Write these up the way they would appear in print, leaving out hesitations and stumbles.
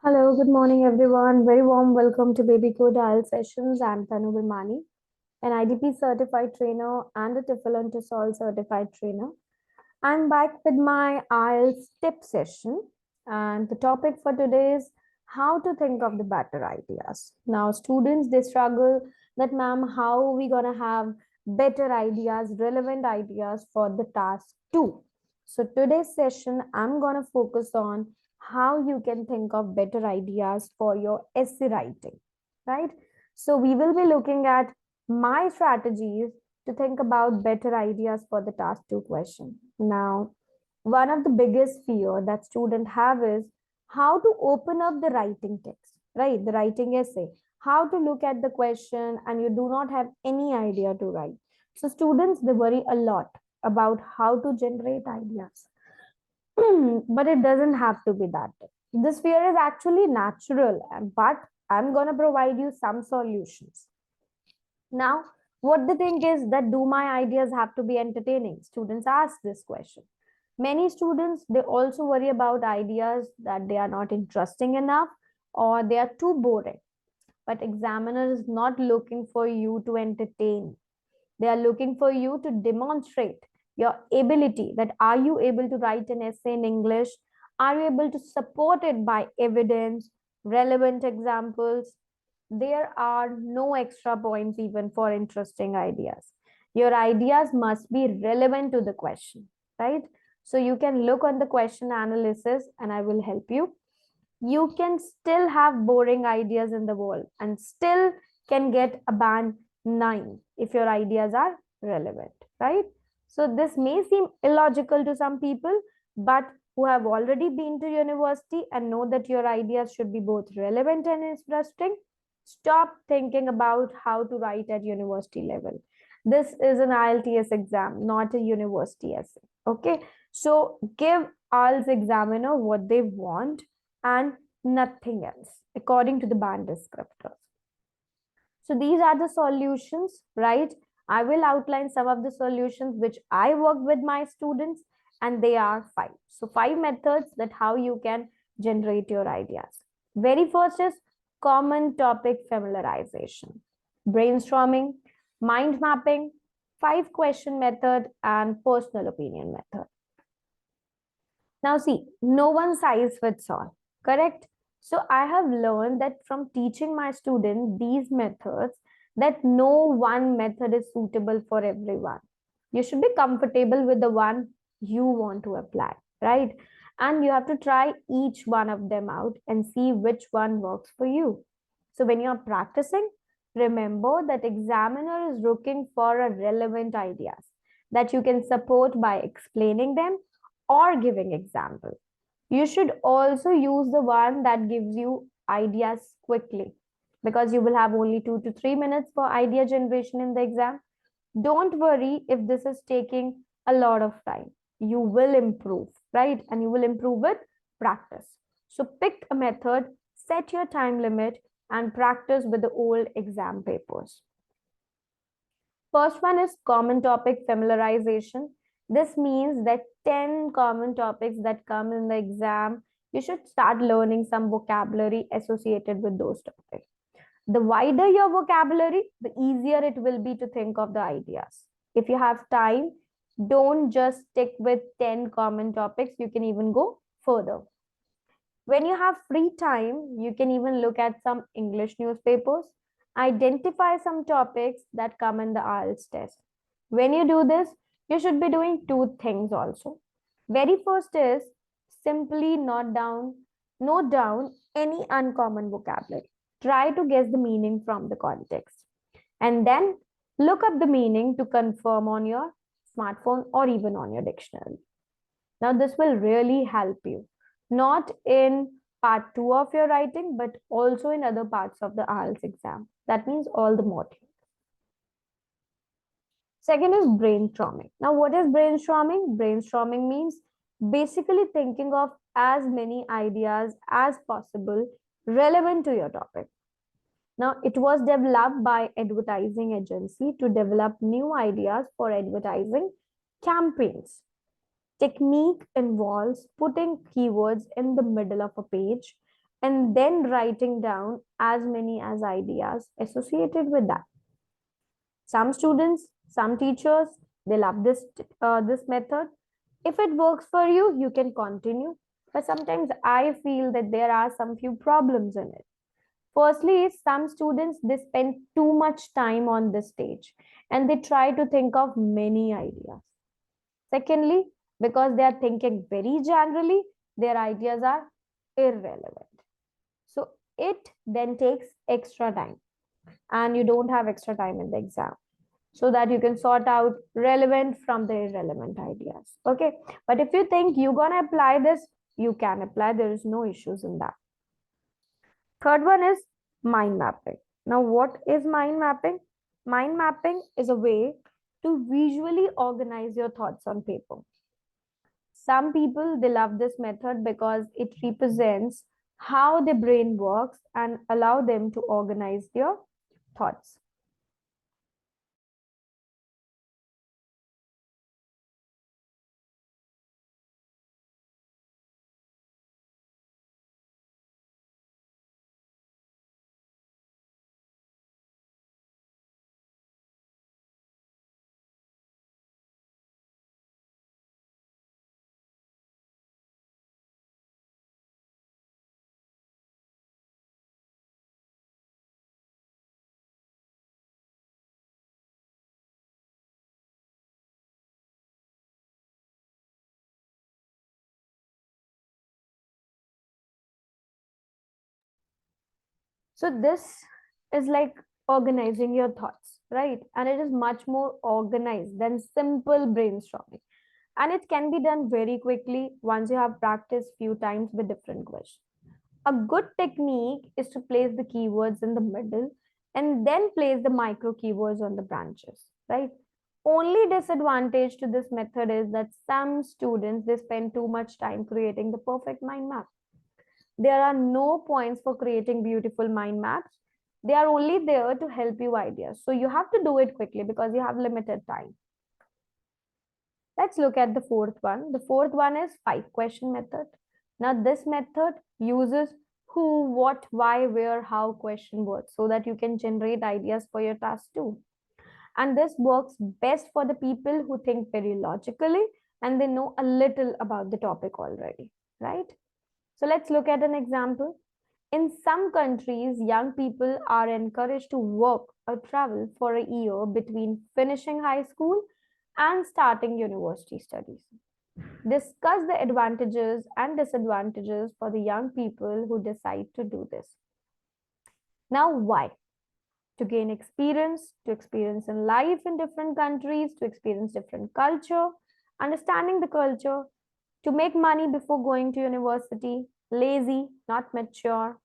Hello, good morning, everyone. Very warm welcome to babycode IELTS sessions. I'm Tanu Bilmani, an IDP certified trainer and a TOEFL and TESOL certified trainer. I'm back with my IELTS tip session, and the topic for today is how to think of the better ideas. Now, students they struggle that, ma'am, how are we gonna have better ideas, relevant ideas for the task two? So today's session, I'm gonna focus on how you can think of better ideas for your essay writing, right? So we will be looking at my strategies to think about better ideas for the task two question. Now, one of the biggest fear that students have is how to open up the writing text, right? The writing essay, how to look at the question and you do not have any idea to write. So students, they worry a lot about how to generate ideas. But it doesn't have to be that. This fear is actually natural, but I'm going to provide you some solutions. Now, what the thing is that do my ideas have to be entertaining? Students ask this question. Many students, they also worry about ideas that they are not interesting enough or they are too boring. But examiner is not looking for you to entertain. They are looking for you to demonstrate your ability, that are you able to write an essay in English? Are you able to support it by evidence, relevant examples? There are no extra points even for interesting ideas. Your ideas must be relevant to the question, right? So you can look on the question analysis and I will help you. You can still have boring ideas in the world and still can get a band 9 if your ideas are relevant, right? So this may seem illogical to some people, but who have already been to university and know that your ideas should be both relevant and interesting, stop thinking about how to write at university level. This is an IELTS exam, not a university essay. Okay, so give IELTS examiner what they want and nothing else according to the band descriptors. So these are the solutions, right? I will outline some of the solutions which I work with my students, and they are five. So five methods that how you can generate your ideas. Very first is common topic familiarization, brainstorming, mind mapping, 5 question method, and personal opinion method. Now see, no one size fits all, correct? So I have learned that from teaching my students these methods that no one method is suitable for everyone. You should be comfortable with the one you want to apply, right? And you have to try each one of them out and see which one works for you. So when you are practicing, remember that examiner is looking for a relevant ideas that you can support by explaining them or giving example. You should also use the one that gives you ideas quickly because you will have only 2 to 3 minutes for idea generation in the exam. Don't worry if this is taking a lot of time. You will improve, right? And you will improve with practice. So pick a method, set your time limit, and practice with the old exam papers. First one is common topic familiarization. This means that 10 common topics that come in the exam, you should start learning some vocabulary associated with those topics. The wider your vocabulary, the easier it will be to think of the ideas. If you have time, don't just stick with 10 common topics. You can even go further. When you have free time, you can even look at some English newspapers, identify some topics that come in the IELTS test. When you do this, you should be doing two things also. Very first is simply note down any uncommon vocabulary. Try to guess the meaning from the context. And then look up the meaning to confirm on your smartphone or even on your dictionary. Now, this will really help you, not in part two of your writing, but also in other parts of the IELTS exam. That means all the modules. Second is brainstorming. Now, what is brainstorming? Brainstorming means basically thinking of as many ideas as possible relevant to your topic. Now, it was developed by advertising agency to develop new ideas for advertising campaigns. Technique involves putting keywords in the middle of a page and then writing down as many as ideas associated with that. Some students, some teachers, they love this method. If it works for you, you can continue. But sometimes I feel that there are some few problems in it. Firstly, some students they spend too much time on this stage and they try to think of many ideas. Secondly, because they are thinking very generally, their ideas are irrelevant. So it then takes extra time, and you don't have extra time in the exam so that you can sort out relevant from the irrelevant ideas. Okay. But if you think you're going to apply this, you can apply. There is no issues in that. Third one is mind mapping. Now, what is mind mapping? Mind mapping is a way to visually organize your thoughts on paper. Some people they love this method because it represents how the brain works and allow them to organize their thoughts. So this is like organizing your thoughts, right? And it is much more organized than simple brainstorming. And it can be done very quickly once you have practiced few times with different questions. A good technique is to place the keywords in the middle and then place the micro keywords on the branches, right? Only disadvantage to this method is that some students they spend too much time creating the perfect mind map. There are no points for creating beautiful mind maps. They are only there to help you ideas. So you have to do it quickly because you have limited time. Let's look at the fourth one. The fourth one is 5 question method. Now this method uses who, what, why, where, how question words so that you can generate ideas for your task too. And this works best for the people who think very logically and they know a little about the topic already, right? So let's look at an example. In some countries, young people are encouraged to work or travel for a year between finishing high school and starting university studies. Discuss the advantages and disadvantages for the young people who decide to do this. Now, why? To gain experience, to experience in life in different countries, to experience different culture, understanding the culture, to make money before going to university, lazy, not mature.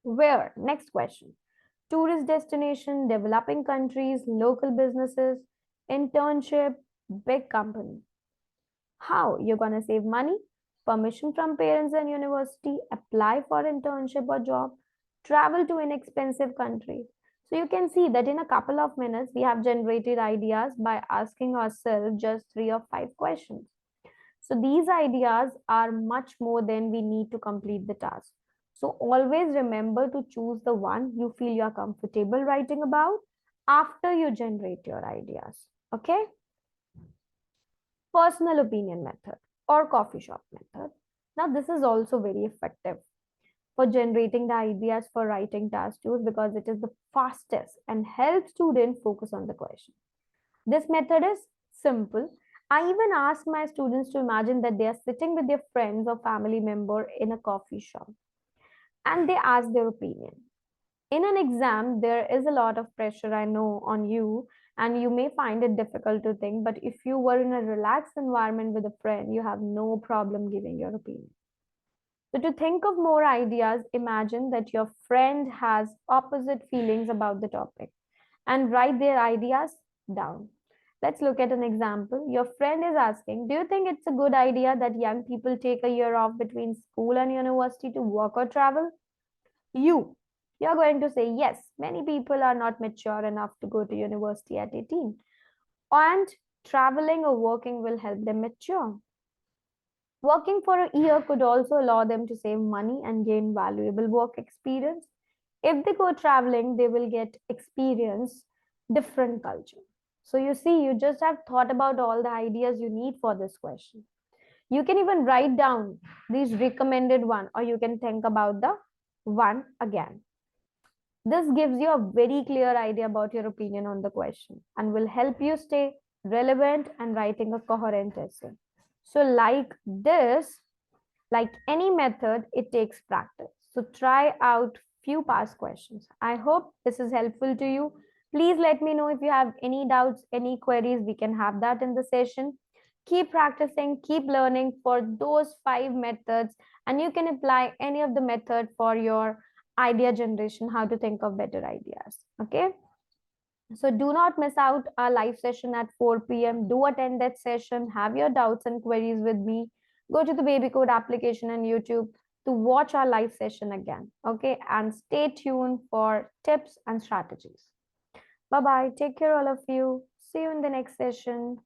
Where? Next question. Tourist destination, developing countries, local businesses, internship, big company. How? You're going to save money, permission from parents and university, apply for internship or job, travel to inexpensive countries. So you can see that in a couple of minutes, we have generated ideas by asking ourselves just 3 or 5 questions. So these ideas are much more than we need to complete the task. So always remember to choose the one you feel you are comfortable writing about after you generate your ideas. Okay? Personal opinion method or coffee shop method. Now this is also very effective for generating the ideas for writing task tools because it is the fastest and helps students focus on the question. This method is simple. I even ask my students to imagine that they are sitting with their friends or family member in a coffee shop and they ask their opinion. In an exam, there is a lot of pressure, I know, on you, and you may find it difficult to think. But if you were in a relaxed environment with a friend, you have no problem giving your opinion. So, to think of more ideas, imagine that your friend has opposite feelings about the topic and write their ideas down. Let's look at an example. Your friend is asking, do you think it's a good idea that young people take a year off between school and university to work or travel? You're going to say, yes, many people are not mature enough to go to university at 18. And traveling or working will help them mature. Working for a year could also allow them to save money and gain valuable work experience. If they go traveling, they will get experience different culture. So you see, you just have thought about all the ideas you need for this question. You can even write down these recommended one, or you can think about the one again. This gives you a very clear idea about your opinion on the question and will help you stay relevant and writing a coherent essay. So, like this, like any method, it takes practice. So, try out few past questions. I hope this is helpful to you. Please let me know if you have any doubts, any queries. We can have that in the session. Keep practicing, keep learning for those 5 methods, and you can apply any of the method for your idea generation, how to think of better ideas. Okay. So do not miss out our live session at 4 p.m. Do attend that session. Have your doubts and queries with me. Go to the Baby Code application and YouTube to watch our live session again. Okay. And stay tuned for tips and strategies. Bye bye. Take care, all of you. See you in the next session.